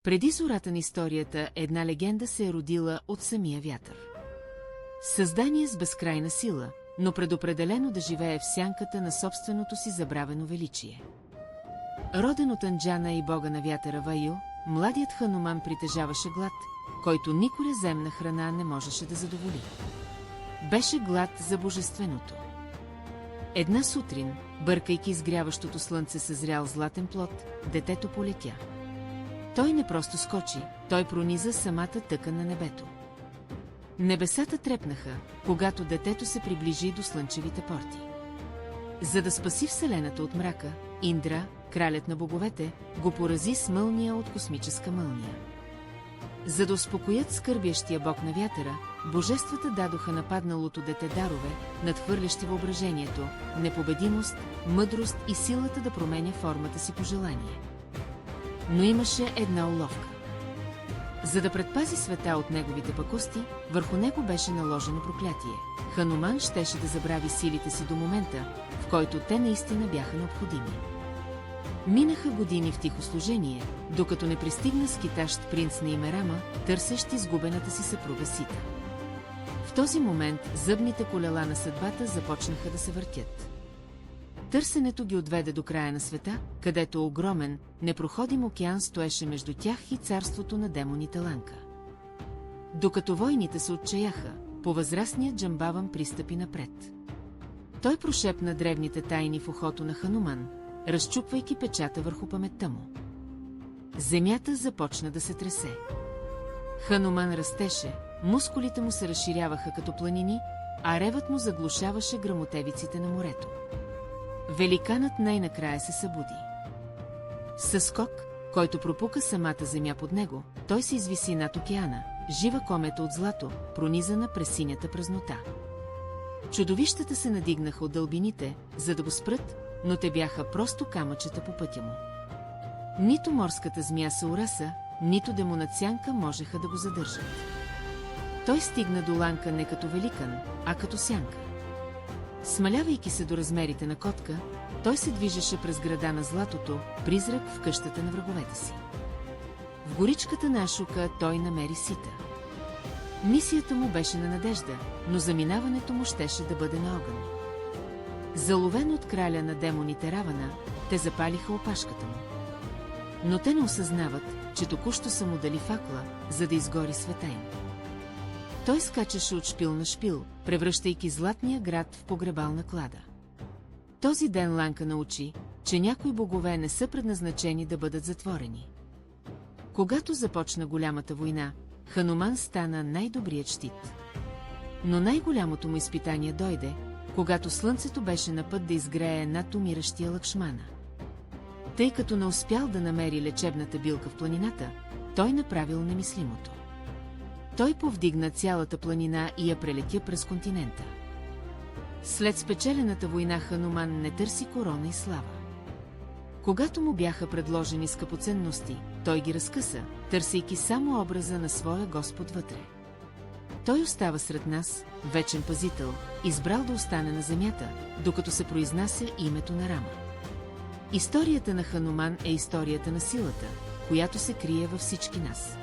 Преди зората на историята една легенда се е родила от самия вятър. Създание с безкрайна сила, но предопределено да живее в сянката на собственото си забравено величие. Роден от Анджана и бога на вятъра Ваю, младият Хануман притежаваше глад, който никоя земна храна не можеше да задоволи. Беше глад за божественото. Една сутрин, бъркайки изгряващото слънце съзрял златен плод, детето полетя. Той не просто скочи, той прониза самата тъкан на небето. Небесата трепнаха, когато детето се приближи до слънчевите порти. За да спаси Вселената от мрака, Индра, кралят на боговете, го порази с мълния от космическа мълния. За да успокоят скърбящия бог на вятъра, божествата дадоха нападналото дете дарове, надхвърлящи въображението, непобедимост, мъдрост и силата да променя формата си по желание. Но имаше една уловка. За да предпази света от неговите пакости, върху него беше наложено проклятие. Хануман щеше да забрави силите си до момента, в който те наистина бяха необходими. Минаха години в тихо служение, докато не пристигна скитащ принц на име Рама, търсещ изгубената си съпруга Сита. В този момент зъбните колела на съдбата започнаха да се въртят. Търсенето ги отведе до края на света, където огромен, непроходим океан стоеше между тях и царството на демоните Ланка. Докато войните се отчаяха, повъзрастният Джамбаван пристъпи напред. Той прошепна древните тайни в ухото на Хануман, разчупвайки печата върху паметта му. Земята започна да се тресе. Хануман растеше, мускулите му се разширяваха като планини, а ревът му заглушаваше гръмотевиците на морето. Великанът най-накрая се събуди. Със скок, който пропука самата земя под него, той се извиси над океана, жива комета от злато, пронизана през синята празнота. Чудовищата се надигнаха от дълбините, за да го спрат, но те бяха просто камъчета по пътя му. Нито морската змия се ураса, нито демонът Сянка можеха да го задържат. Той стигна до Ланка не като великан, а като сянка. Смалявайки се до размерите на котка, той се движеше през града на златото, призрак в къщата на враговете си. В горичката на Ашука той намери Сита. Мисията му беше на надежда, но заминаването му щеше да бъде на огън. Заловен от краля на демоните Равана, те запалиха опашката му. Но те не осъзнават, че току-що са му дали факла, за да изгори света им. Той скачаше от шпил на шпил, превръщайки златния град в погребална клада. Този ден Ланка научи, че някои богове не са предназначени да бъдат затворени. Когато започна голямата война, Хануман стана най-добрият щит. Но най-голямото му изпитание дойде, когато слънцето беше на път да изгрее над умиращия Лакшмана. Тъй като не успял да намери лечебната билка в планината, той направил немислимото. Той повдигна цялата планина и я прелетя през континента. След спечелената война Хануман не търси корона и слава. Когато му бяха предложени скъпоценности, той ги разкъса, търсейки само образа на своя Господ вътре. Той остава сред нас, вечен пазител, избрал да остане на земята, докато се произнася името на Рама. Историята на Хануман е историята на силата, която се крие във всички нас.